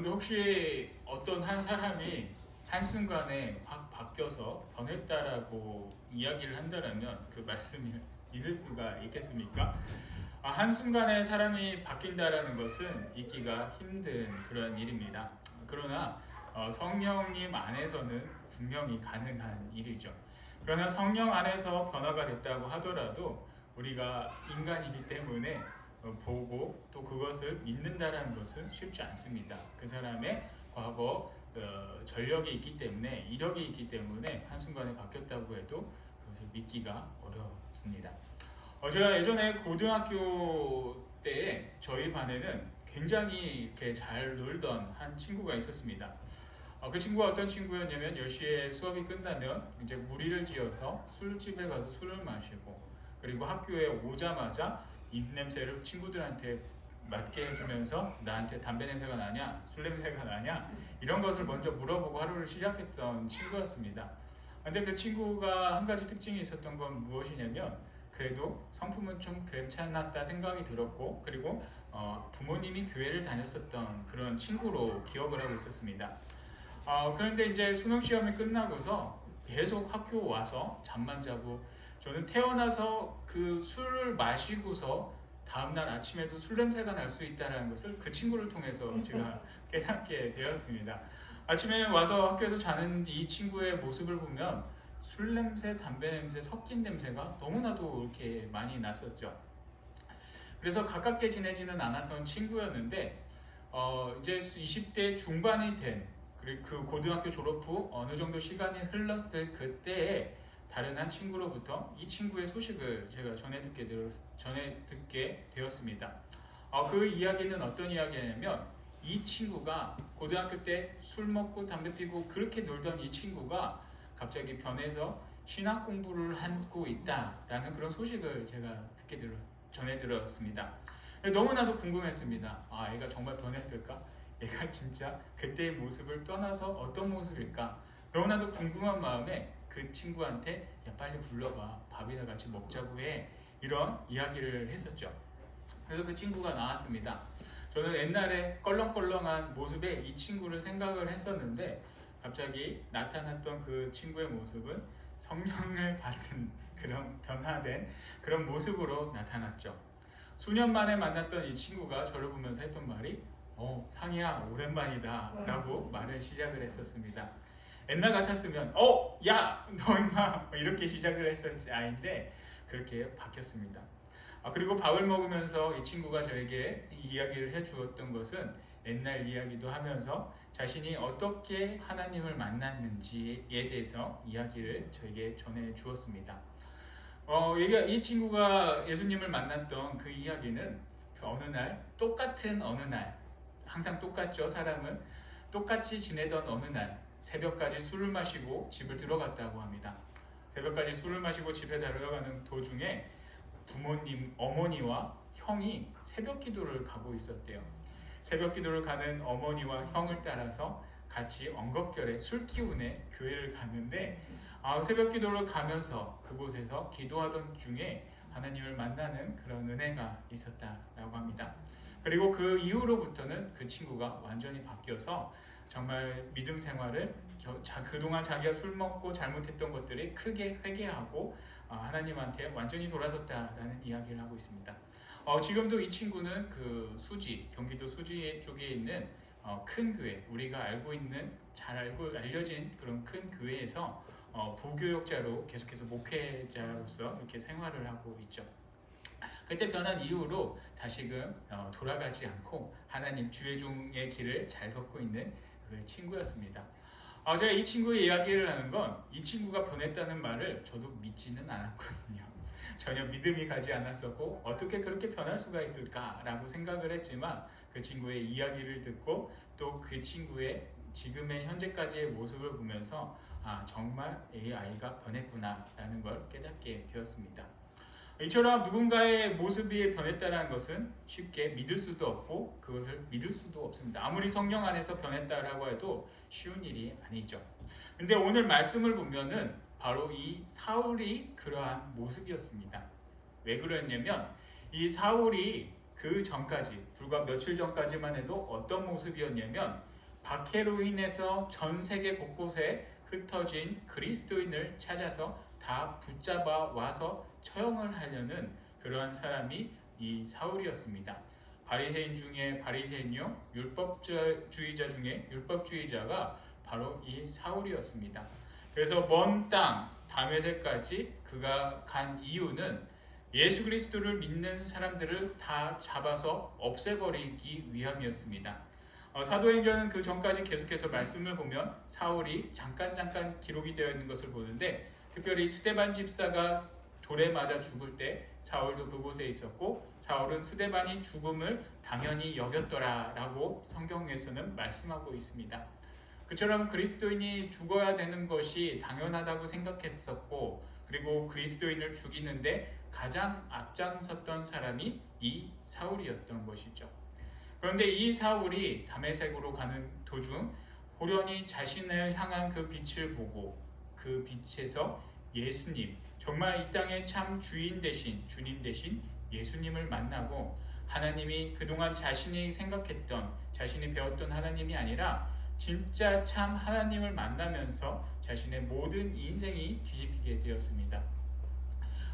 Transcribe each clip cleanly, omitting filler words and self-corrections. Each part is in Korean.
여러분들 혹시 어떤 한 사람이 한순간에 확 바뀌어서 변했다라고 이야기를 한다면 그 말씀을 믿을 수가 있겠습니까? 한순간에 사람이 바뀐다라는 것은 잊기가 힘든 그런 일입니다. 그러나 성령님 안에서는 분명히 가능한 일이죠. 그러나 성령 안에서 변화가 됐다고 하더라도 우리가 인간이기 때문에 보고 또 그것을 믿는다라는 것은 쉽지 않습니다. 그 사람의 과거 전력이 있기 때문에, 이력이 있기 때문에 한순간에 바뀌었다고 해도 그것을 믿기가 어렵습니다. 제가 예전에 고등학교 때에 저희 반에는 굉장히 이렇게 잘 놀던 한 친구가 있었습니다. 그 친구가 어떤 친구였냐면 10시에 수업이 끝나면 이제 무리를 지어서 술집에 가서 술을 마시고, 그리고 학교에 오자마자 입냄새를 친구들한테 맡게 해주면서 나한테 담배 냄새가 나냐, 술 냄새가 나냐, 이런 것을 먼저 물어보고 하루를 시작했던 친구였습니다. 근데 그 친구가 한 가지 특징이 있었던 건 무엇이냐면, 그래도 성품은 좀 괜찮았다 생각이 들었고, 그리고 부모님이 교회를 다녔었던 그런 친구로 기억을 하고 있었습니다. 그런데 이제 수능 시험이 끝나고서 계속 학교 와서 잠만 자고, 저는 태어나서 그 술을 마시고서 다음날 아침에도 술 냄새가 날 수 있다는 것을 그 친구를 통해서 제가 깨닫게 되었습니다. 아침에 와서 학교에서 자는 이 친구의 모습을 보면 술 냄새, 담배 냄새, 섞인 냄새가 너무나도 이렇게 많이 났었죠. 그래서 가깝게 지내지는 않았던 친구였는데 이제 20대 중반이 된, 그리고 그 고등학교 졸업 후 어느 정도 시간이 흘렀을 그때에 다른 한 친구로부터 이 친구의 소식을 제가 전해 듣게 되었습니다. 그 이야기는 어떤 이야기냐면, 이 친구가 고등학교 때 술 먹고 담배 피고 그렇게 놀던 이 친구가 갑자기 변해서 신학 공부를 하고 있다라는 그런 소식을 제가 전해 들었습니다. 너무나도 궁금했습니다. 얘가 정말 변했을까? 얘가 진짜 그때의 모습을 떠나서 어떤 모습일까? 너무나도 궁금한 마음에 그 친구한테 야 빨리 불러봐, 밥이나 같이 먹자고 해, 이런 이야기를 했었죠. 그래서 그 친구가 나왔습니다. 저는 옛날에 껄렁껄렁한 모습에 이 친구를 생각을 했었는데, 갑자기 나타났던 그 친구의 모습은 성령을 받은 그런 변화된 그런 모습으로 나타났죠. 수년 만에 만났던 이 친구가 저를 보면서 했던 말이 상희야 오랜만이다 라고 말을 시작을 했었습니다. 옛날 같았으면 야 너 임마 이렇게 시작을 했었지 아닌데 그렇게 바뀌었습니다. 그리고 밥을 먹으면서 이 친구가 저에게 이야기를 해주었던 것은 옛날 이야기도 하면서 자신이 어떻게 하나님을 만났는지에 대해서 이야기를 저에게 전해 주었습니다. 이 친구가 예수님을 만났던 그 이야기는 어느 날, 똑같은 어느 날, 항상 똑같죠. 사람은 똑같이 지내던 어느 날 새벽까지 술을 마시고 집을 들어갔다고 합니다. 새벽까지 술을 마시고 집에 들어가는 도중에 부모님, 어머니와 형이 새벽 기도를 가고 있었대요. 새벽 기도를 가는 어머니와 형을 따라서 같이 언급결에 술 기운에 교회를 갔는데, 새벽 기도를 가면서 그곳에서 기도하던 중에 하나님을 만나는 그런 은혜가 있었다라고 합니다. 그리고 그 이후로부터는 그 친구가 완전히 바뀌어서 정말 믿음 생활을 그동안 자기가 술 먹고 잘못했던 것들이 크게 회개하고 하나님한테 완전히 돌아섰다라는 이야기를 하고 있습니다. 지금도 이 친구는 그 경기도 수지 쪽에 있는 큰 교회, 우리가 잘 알려진 그런 큰 교회에서 부교역자로 계속해서 목회자로서 이렇게 생활을 하고 있죠. 그때 변한 이후로 다시금 돌아가지 않고 하나님 주의 종의 길을 잘 걷고 있는 그 친구였습니다. 제가 이 친구의 이야기를 하는 건 이 친구가 변했다는 말을 저도 믿지는 않았거든요. 전혀 믿음이 가지 않았었고 어떻게 그렇게 변할 수가 있을까라고 생각을 했지만, 그 친구의 이야기를 듣고 또 그 친구의 지금의 현재까지의 모습을 보면서 정말 이 아이가 변했구나라는 걸 깨닫게 되었습니다. 이처럼 누군가의 모습이 변했다는 것은 쉽게 믿을 수도 없고 그것을 믿을 수도 없습니다. 아무리 성령 안에서 변했다라고 해도 쉬운 일이 아니죠. 근데 오늘 말씀을 보면은 바로 이 사울이 그러한 모습이었습니다. 왜 그랬냐면 이 사울이 그 전까지, 불과 며칠 전까지만 해도 어떤 모습이었냐면 박해로 인해서 전 세계 곳곳에 흩어진 그리스도인을 찾아서 다 붙잡아 와서 처형을 하려는 그러한 사람이 이 사울이었습니다. 바리새인 중에 바리새인요, 율법주의자 중에 율법주의자가 바로 이 사울이었습니다. 그래서 먼 땅 다메섹까지 그가 간 이유는 예수 그리스도를 믿는 사람들을 다 잡아서 없애버리기 위함이었습니다. 사도행전은 그 전까지 계속해서 말씀을 보면 사울이 잠깐 기록이 되어 있는 것을 보는데, 특별히 스데반 집사가 돌에 맞아 죽을 때 사울도 그곳에 있었고 사울은 스데반이 죽음을 당연히 여겼더라라고 성경에서는 말씀하고 있습니다. 그처럼 그리스도인이 죽어야 되는 것이 당연하다고 생각했었고, 그리고 그리스도인을 죽이는데 가장 앞장섰던 사람이 이 사울이었던 것이죠. 그런데 이 사울이 다메섹으로 가는 도중 호련히 자신을 향한 그 빛을 보고 그 빛에서 예수님, 정말 이 땅의 참 주인 되신, 주님 되신 예수님을 만나고, 하나님이 그동안 자신이 생각했던, 자신이 배웠던 하나님이 아니라 진짜 참 하나님을 만나면서 자신의 모든 인생이 뒤집히게 되었습니다.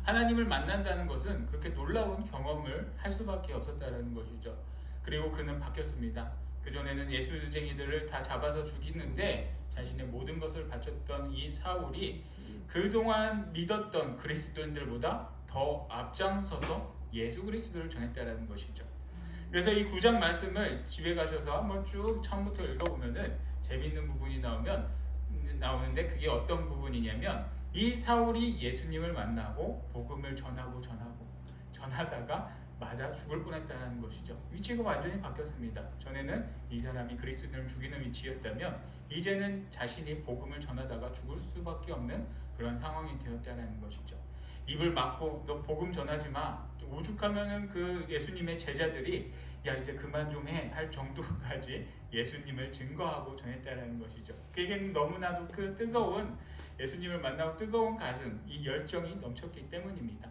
하나님을 만난다는 것은 그렇게 놀라운 경험을 할 수밖에 없었다는 것이죠. 그리고 그는 바뀌었습니다. 그전에는 예수쟁이들을 다 잡아서 죽이는데 자신의 모든 것을 바쳤던 이 사울이 그동안 믿었던 그리스도인들보다 더 앞장서서 예수 그리스도를 전했다는 것이죠. 그래서 이 9장 말씀을 집에 가셔서 한번 쭉 처음부터 읽어보면은 재밌는 부분이 나오는데, 그게 어떤 부분이냐면 이 사울이 예수님을 만나고 복음을 전하다가 맞아 죽을 뻔했다는 것이죠. 위치가 완전히 바뀌었습니다. 전에는 이 사람이 그리스도인을 죽이는 위치였다면 이제는 자신이 복음을 전하다가 죽을 수밖에 없는 그런 상황이 되었다는 것이죠. 입을 막고 너 복음 전하지 마, 오죽하면은 그 예수님의 제자들이 야 이제 그만 좀 해 할 정도까지 예수님을 증거하고 전했다는 것이죠. 그게 너무나도 그 뜨거운 예수님을 만나고 뜨거운 가슴, 이 열정이 넘쳤기 때문입니다.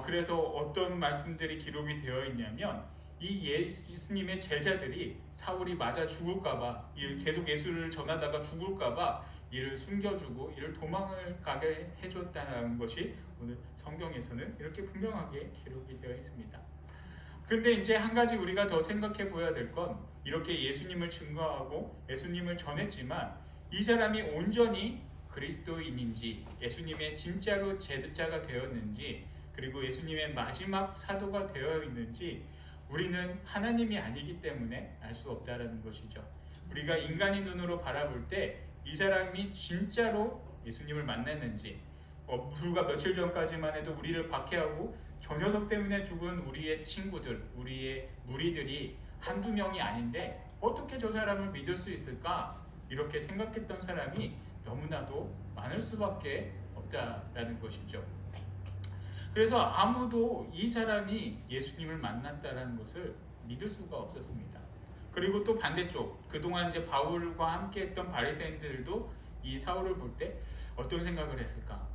그래서 어떤 말씀들이 기록이 되어 있냐면 이 예수님의 제자들이 사울이 맞아 죽을까봐, 계속 예수를 전하다가 죽을까봐 이를 숨겨주고 이를 도망을 가게 해줬다는 것이 오늘 성경에서는 이렇게 분명하게 기록이 되어 있습니다. 그런데 이제 한 가지 우리가 더 생각해 보아야 될 건, 이렇게 예수님을 증거하고 예수님을 전했지만 이 사람이 온전히 그리스도인인지, 예수님의 진짜로 제자가 되었는지, 그리고 예수님의 마지막 사도가 되어 있는지 우리는 하나님이 아니기 때문에 알 수 없다는 것이죠. 우리가 인간의 눈으로 바라볼 때 이 사람이 진짜로 예수님을 만났는지, 불과 며칠 전까지만 해도 우리를 박해하고 저 녀석 때문에 죽은 우리의 친구들, 우리의 무리들이 한두 명이 아닌데 어떻게 저 사람을 믿을 수 있을까? 이렇게 생각했던 사람이 너무나도 많을 수밖에 없다라는 것이죠. 그래서 아무도 이 사람이 예수님을 만났다라는 것을 믿을 수가 없었습니다. 그리고 또 반대쪽, 그동안 이제 바울과 함께했던 바리새인들도 이 사울을 볼 때 어떤 생각을 했을까?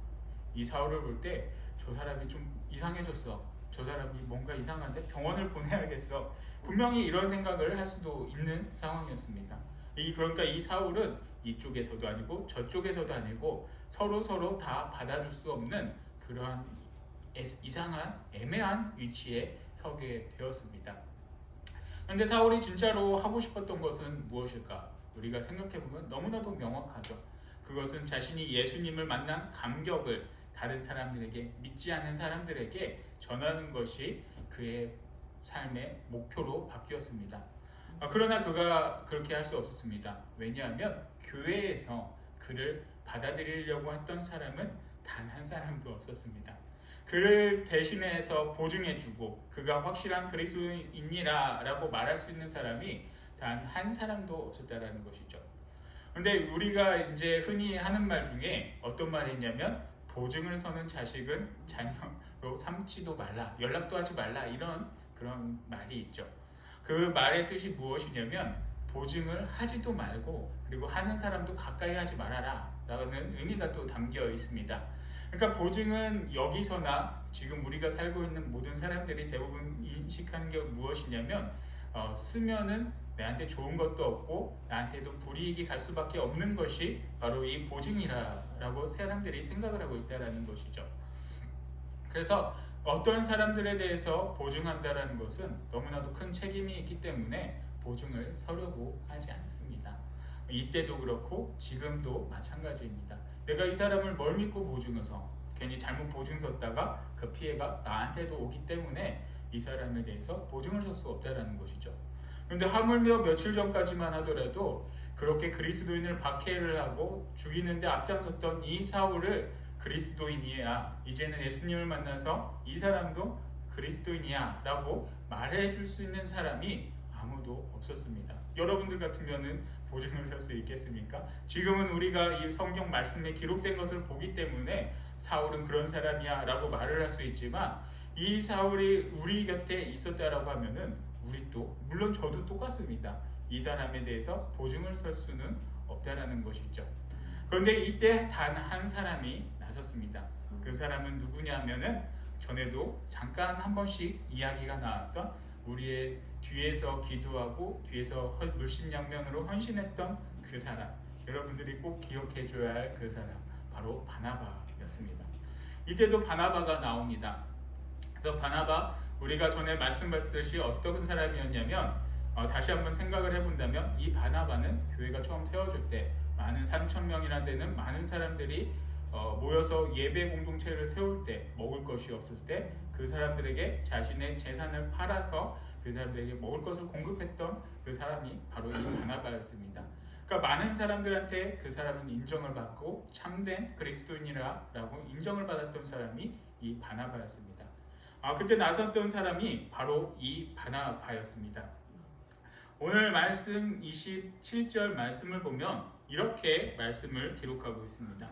이 사울을 볼 때 저 사람이 좀 이상해졌어, 저 사람이 뭔가 이상한데 병원을 보내야겠어, 분명히 이런 생각을 할 수도 있는 상황이었습니다. 그러니까 이 사울은 이쪽에서도 아니고 저쪽에서도 아니고 서로 다 받아줄 수 없는 그러한 이상한 애매한 위치에 서게 되었습니다. 그런데 사울이 진짜로 하고 싶었던 것은 무엇일까? 우리가 생각해보면 너무나도 명확하죠. 그것은 자신이 예수님을 만난 감격을 다른 사람들에게, 믿지 않는 사람들에게 전하는 것이 그의 삶의 목표로 바뀌었습니다. 그러나 그가 그렇게 할 수 없었습니다. 왜냐하면 교회에서 그를 받아들이려고 했던 사람은 단 한 사람도 없었습니다. 그를 대신해서 보증해주고 그가 확실한 그리스도인이라고 말할 수 있는 사람이 단 한 사람도 없었다라는 것이죠. 그런데 우리가 이제 흔히 하는 말 중에 어떤 말이 있냐면, 보증을 서는 자식은 자녀로 삼지도 말라, 연락도 하지 말라, 이런 그런 말이 있죠. 그 말의 뜻이 무엇이냐면 보증을 하지도 말고 그리고 하는 사람도 가까이 하지 말아라 라는 의미가 또 담겨 있습니다. 그러니까 보증은 여기서나 지금 우리가 살고 있는 모든 사람들이 대부분 인식하는 게 무엇이냐면 쓰면은 내한테 좋은 것도 없고 나한테도 불이익이 갈 수밖에 없는 것이 바로 이 보증이라고 사람들이 생각을 하고 있다는 것이죠. 그래서 어떤 사람들에 대해서 보증한다는 것은 너무나도 큰 책임이 있기 때문에 보증을 서려고 하지 않습니다. 이때도 그렇고 지금도 마찬가지입니다. 내가 이 사람을 뭘 믿고 보증해서 괜히 잘못 보증 섰다가 그 피해가 나한테도 오기 때문에 이 사람에 대해서 보증을 설 수 없다는 것이죠. 그런데 하물며 며칠 전까지만 하더라도 그렇게 그리스도인을 박해를 하고 죽이는데 앞장섰던 이 사울을 그리스도인이야, 이제는 예수님을 만나서 이 사람도 그리스도인이야 라고 말해줄 수 있는 사람이 아무도 없었습니다. 여러분들 같으면은 보증을 설 수 있겠습니까? 지금은 우리가 이 성경 말씀에 기록된 것을 보기 때문에 사울은 그런 사람이야 라고 말을 할 수 있지만, 이 사울이 우리 곁에 있었다라고 하면은 우리도, 물론 저도 똑같습니다. 이 사람에 대해서 보증을 설 수는 없다라는 것이죠. 그런데 이때 단 한 사람이 나섰습니다. 그 사람은 누구냐면은 전에도 잠깐 한 번씩 이야기가 나왔던, 우리의 뒤에서 기도하고 뒤에서 물심양면으로 헌신했던 그 사람, 여러분들이 꼭 기억해줘야 할 그 사람, 바로 바나바였습니다. 이때도 바나바가 나옵니다. 그래서 바나바, 우리가 전에 말씀드렸듯이 어떤 사람이었냐면, 다시 한번 생각을 해본다면 이 바나바는 교회가 처음 세워질 때 많은 3,000명이나 되는 많은 사람들이 모여서 예배 공동체를 세울 때, 먹을 것이 없을 때 그 사람들에게 자신의 재산을 팔아서 그 사람들에게 먹을 것을 공급했던 그 사람이 바로 이 바나바였습니다. 그러니까 많은 사람들한테 그 사람은 인정을 받고 참된 그리스도인이라고 인정을 받았던 사람이 이 바나바였습니다. 그때 나섰던 사람이 바로 이 바나바였습니다. 오늘 말씀 27절 말씀을 보면 이렇게 말씀을 기록하고 있습니다.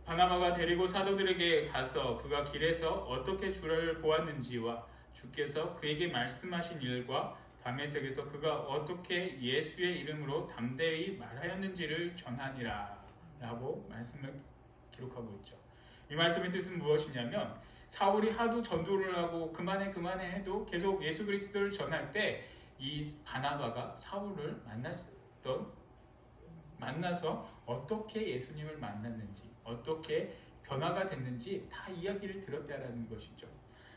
바나바가 데리고 사도들에게 가서 그가 길에서 어떻게 주를 보았는지와 주께서 그에게 말씀하신 일과 다메섹에서 그가 어떻게 예수의 이름으로 담대히 말하였는지를 전하니라 라고 말씀을 기록하고 있죠. 이 말씀의 뜻은 무엇이냐면, 사울이 하도 전도를 하고 그만해 해도 계속 예수 그리스도를 전할 때 이 바나바가 사울을 만나서 어떻게 예수님을 만났는지, 어떻게 변화가 됐는지 다 이야기를 들었다라는 것이죠.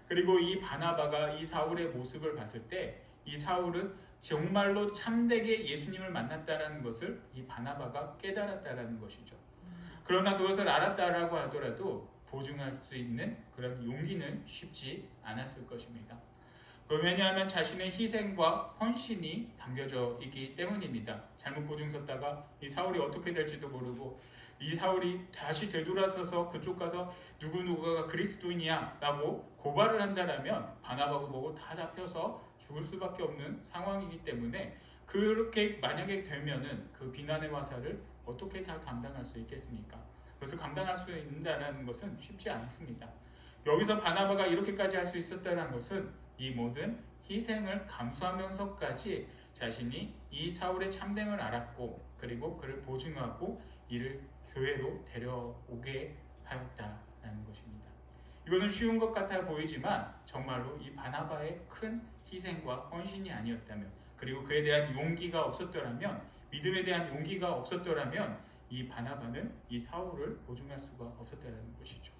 그리고 이 바나바가 이 사울의 모습을 봤을 때 이 사울은 정말로 참되게 예수님을 만났다라는 것을 이 바나바가 깨달았다라는 것이죠. 그러나 그것을 알았다라고 하더라도 보증할 수 있는 그런 용기는 쉽지 않았을 것입니다. 왜냐하면 자신의 희생과 헌신이 담겨져 있기 때문입니다. 잘못 보증 섰다가 이 사울이 어떻게 될지도 모르고, 이 사울이 다시 되돌아서서 그쪽 가서 누구누구가 그리스도인이야 라고 고발을 한다면 바나바고 뭐고 다 잡혀서 죽을 수밖에 없는 상황이기 때문에, 그렇게 만약에 되면은 그 비난의 화살을 어떻게 다 감당할 수 있겠습니까? 그래서 감당할 수 있다는 것은 쉽지 않습니다. 여기서 바나바가 이렇게까지 할 수 있었다는 것은 이 모든 희생을 감수하면서까지 자신이 이 사울의 참됨을 알았고, 그리고 그를 보증하고 이를 교회로 데려오게 하였다라는 것입니다. 이거는 쉬운 것 같아 보이지만 정말로 이 바나바의 큰 희생과 헌신이 아니었다면, 그리고 그에 대한 용기가 없었더라면, 믿음에 대한 용기가 없었더라면 이 바나바는 이 사울을 보증할 수가 없었다는 것이죠.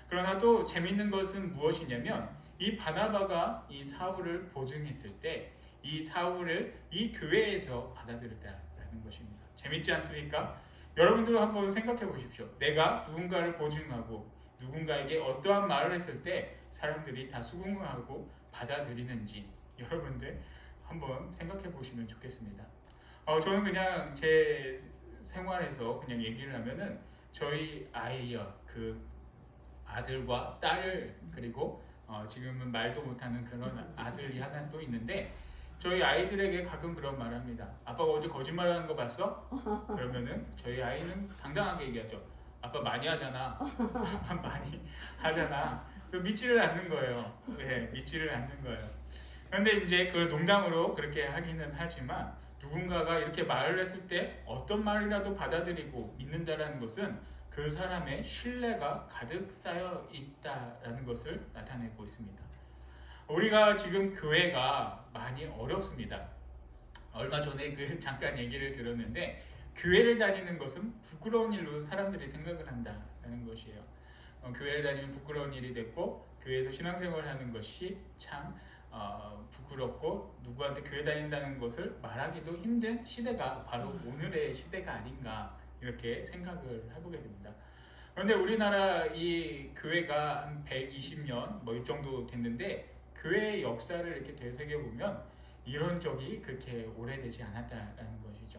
그러나 또 재밌는 것은 무엇이냐면, 이 바나바가 이 사울을 보증했을 때 이 사울을 이 교회에서 받아들였다는 것입니다. 재밌지 않습니까? 여러분들 한번 생각해 보십시오. 내가 누군가를 보증하고 누군가에게 어떠한 말을 했을 때 사람들이 다 수긍하고 받아들이는지 여러분들 한번 생각해 보시면 좋겠습니다. 저는 그냥 제 생활에서 그냥 얘기를 하면은 저희 아이요, 그 아들과 딸을, 그리고 지금은 말도 못하는 그런 아들이 하나 또 있는데, 저희 아이들에게 가끔 그런 말을 합니다. 아빠가 어제 거짓말하는 거 봤어? 그러면은 저희 아이는 당당하게 얘기하죠. 아빠 많이 하잖아. 아빠 많이 하잖아. 믿지를 않는 거예요. 네, 믿지를 않는 거예요. 그런데 이제 그 농담으로 그렇게 하기는 하지만, 누군가가 이렇게 말을 했을 때 어떤 말이라도 받아들이고 믿는다라는 것은 그 사람의 신뢰가 가득 쌓여 있다라는 것을 나타내고 있습니다. 우리가 지금 교회가 많이 어렵습니다. 얼마 전에 잠깐 얘기를 들었는데 교회를 다니는 것은 부끄러운 일로 사람들이 생각을 한다는 것이에요. 교회를 다니면 부끄러운 일이 됐고 교회에서 신앙생활을 하는 것이 참 부끄럽고 누구한테 교회 다닌다는 것을 말하기도 힘든 시대가 바로 오늘의 시대가 아닌가 이렇게 생각을 해보게 됩니다. 그런데 우리나라 이 교회가 한 120년 뭐 이 정도 됐는데 교회의 역사를 이렇게 되새겨보면 이런 적이 그렇게 오래되지 않았다라는 것이죠.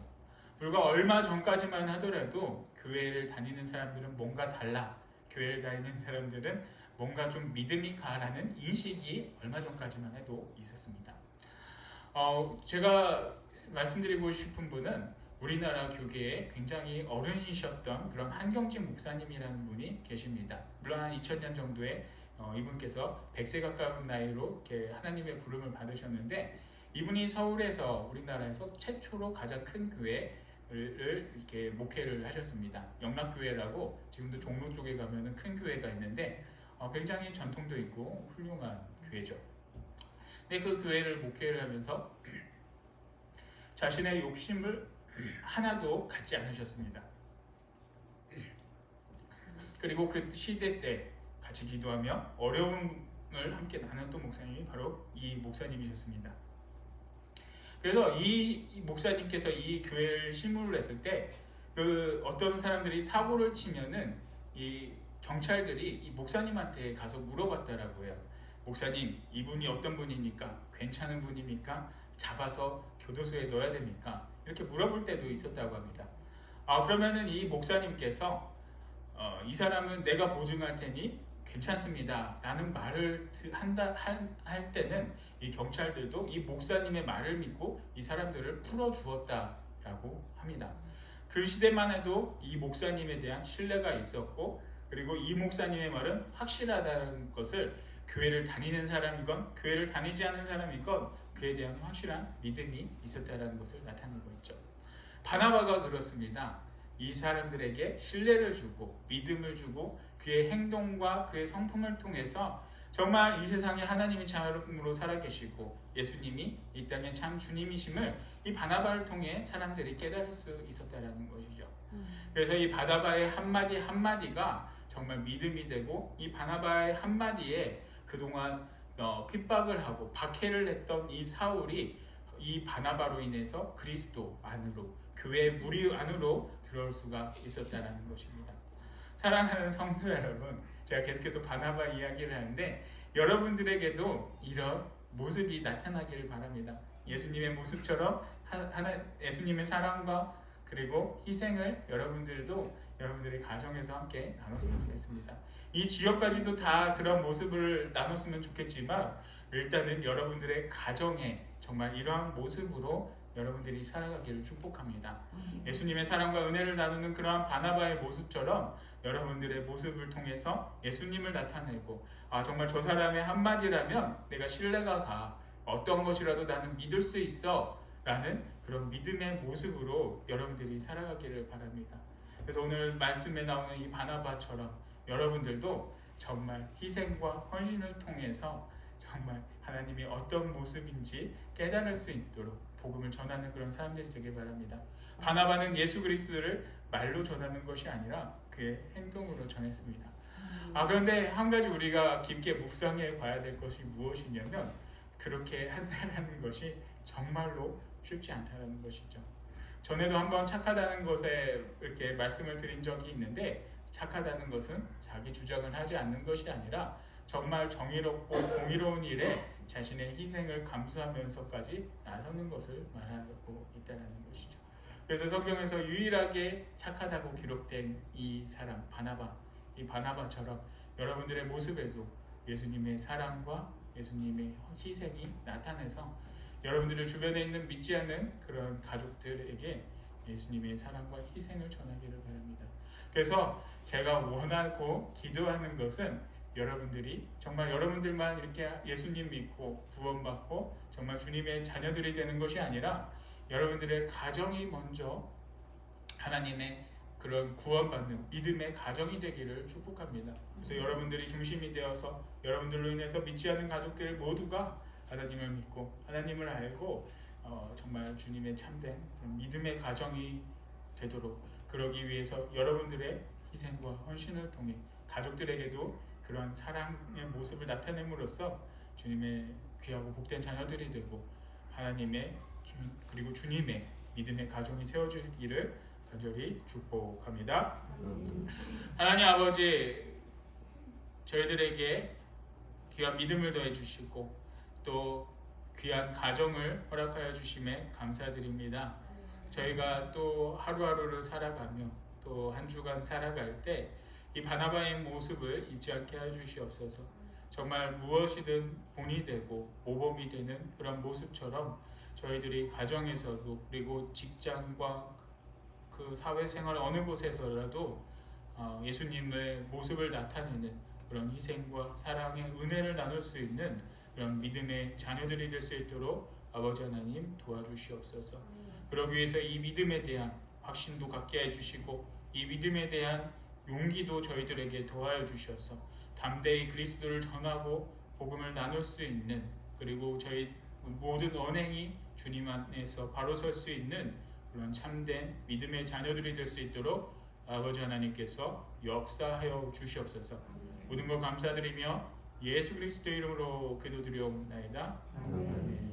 불과 얼마 전까지만 하더라도 교회를 다니는 사람들은 뭔가 달라, 교회를 다니는 사람들은 뭔가 좀 믿음이 가라는 인식이 얼마 전까지만 해도 있었습니다. 제가 말씀드리고 싶은 분은 우리나라 교계에 굉장히 어른이셨던 그런 한경직 목사님이라는 분이 계십니다. 물론 한 2000년 정도에 이분께서 100세 가까운 나이로 이렇게 하나님의 부름을 받으셨는데 이분이 서울에서 우리나라에서 최초로 가장 큰 교회를 이렇게 목회를 하셨습니다. 영락교회라고 지금도 종로 쪽에 가면은 큰 교회가 있는데 굉장히 전통도 있고 훌륭한 교회죠. 근데 그 교회를 목회를 하면서 자신의 욕심을 하나도 갖지 않으셨습니다. 그리고 그 시대 때 같이 기도하며 어려움을 함께 나눴던 목사님이 바로 이 목사님이셨습니다. 그래서 이 목사님께서 이 교회를 실무를 했을 때 그 어떤 사람들이 사고를 치면은 이 경찰들이 이 목사님한테 가서 물어봤다라고 해요. 목사님, 이분이 어떤 분입니까? 괜찮은 분입니까? 잡아서 교도소에 넣어야 됩니까? 이렇게 물어볼 때도 있었다고 합니다. 그러면은 이 목사님께서 이 사람은 내가 보증할 테니 괜찮습니다 라는 말을 할 때는 이 경찰들도 이 목사님의 말을 믿고 이 사람들을 풀어주었다라고 합니다. 그 시대만 해도 이 목사님에 대한 신뢰가 있었고 그리고 이 목사님의 말은 확실하다는 것을 교회를 다니는 사람이건 교회를 다니지 않는 사람이건 그에 대한 확실한 믿음이 있었다는 것을 나타내고 있죠. 바나바가 그렇습니다. 이 사람들에게 신뢰를 주고 믿음을 주고 그의 행동과 그의 성품을 통해서 정말 이 세상에 하나님이 참으로 살아계시고 예수님이 이 땅에 참 주님이심을 이 바나바를 통해 사람들이 깨달을 수 있었다는 것이죠. 그래서 이 바나바의 한마디 한마디가 정말 믿음이 되고 이 바나바의 한마디에 그동안 핍박을 하고 박해를 했던 이 사울이 이 바나바로 인해서 그리스도 안으로 교회의 무리 안으로 들어올 수가 있었다는 것입니다. 사랑하는 성도 여러분, 제가 계속해서 바나바 이야기를 하는데 여러분들에게도 이런 모습이 나타나기를 바랍니다. 예수님의 모습처럼 예수님의 사랑과 그리고 희생을 여러분들도 여러분들의 가정에서 함께 나눴으면 좋겠습니다. 이 지역까지도 다 그런 모습을 나눴으면 좋겠지만 일단은 여러분들의 가정에 정말 이러한 모습으로 여러분들이 살아가기를 축복합니다. 예수님의 사랑과 은혜를 나누는 그러한 바나바의 모습처럼 여러분들의 모습을 통해서 예수님을 나타내고 정말 저 사람의 한마디라면 내가 신뢰가 가 어떤 것이라도 나는 믿을 수 있어 라는 그런 믿음의 모습으로 여러분들이 살아가기를 바랍니다. 그래서 오늘 말씀에 나오는 이 바나바처럼 여러분들도 정말 희생과 헌신을 통해서 정말 하나님이 어떤 모습인지 깨달을 수 있도록 복음을 전하는 그런 사람들이 되길 바랍니다. 바나바는 예수 그리스도를 말로 전하는 것이 아니라 그의 행동으로 전했습니다. 그런데 한 가지 우리가 깊게 묵상해 봐야 될 것이 무엇이냐면 그렇게 한다는 것이 정말로 쉽지 않다는 것이죠. 전에도 한번 착하다는 것에 이렇게 말씀을 드린 적이 있는데 착하다는 것은 자기 주장을 하지 않는 것이 아니라 정말 정의롭고 공의로운 일에 자신의 희생을 감수하면서까지 나서는 것을 말하고 있다는 것이죠. 그래서 성경에서 유일하게 착하다고 기록된 이 사람 바나바, 이 바나바처럼 여러분들의 모습에도 예수님의 사랑과 예수님의 희생이 나타내서 여러분들의 주변에 있는 믿지 않는 그런 가족들에게 예수님의 사랑과 희생을 전하기를 바랍니다. 그래서 제가 원하고 기도하는 것은 여러분들이 정말 여러분들만 이렇게 예수님 믿고 구원받고 정말 주님의 자녀들이 되는 것이 아니라 여러분들의 가정이 먼저 하나님의 그런 구원받는 믿음의 가정이 되기를 축복합니다. 그래서 여러분들이 중심이 되어서 여러분들로 인해서 믿지 않는 가족들 모두가 하나님을 믿고 하나님을 알고 정말 주님의 참된 그런 믿음의 가정이 되도록, 그러기 위해서 여러분들의 희생과 헌신을 통해 가족들에게도 그러한 사랑의 모습을 나타냄으로써 주님의 귀하고 복된 자녀들이 되고 하나님의 그리고 주님의 믿음의 가정이 세워지기를 간절히 축복합니다. 하나님 아버지, 저희들에게 귀한 믿음을 더해 주시고 또 귀한 가정을 허락하여 주심에 감사드립니다. 저희가 또 하루하루를 살아가며 또 한 주간 살아갈 때 이 바나바의 모습을 잊지 않게 해 주시옵소서. 정말 무엇이든 본이 되고 모범이 되는 그런 모습처럼 저희들이 가정에서도 그리고 직장과 그 사회생활 어느 곳에서라도 예수님의 모습을 나타내는 그런 희생과 사랑의 은혜를 나눌 수 있는 그런 믿음의 자녀들이 될 수 있도록 아버지 하나님 도와주시옵소서. 그러기 위해서 이 믿음에 대한 확신도 갖게 해주시고 이 믿음에 대한 용기도 저희들에게 더하여 주셔서 담대히 그리스도를 전하고 복음을 나눌 수 있는, 그리고 저희 모든 언행이 주님 안에서 바로 설 수 있는 그런 참된 믿음의 자녀들이 될 수 있도록 아버지 하나님께서 역사하여 주시옵소서. 모든 것 감사드리며 예수 그리스도 이름으로 기도드리옵나이다. 아멘.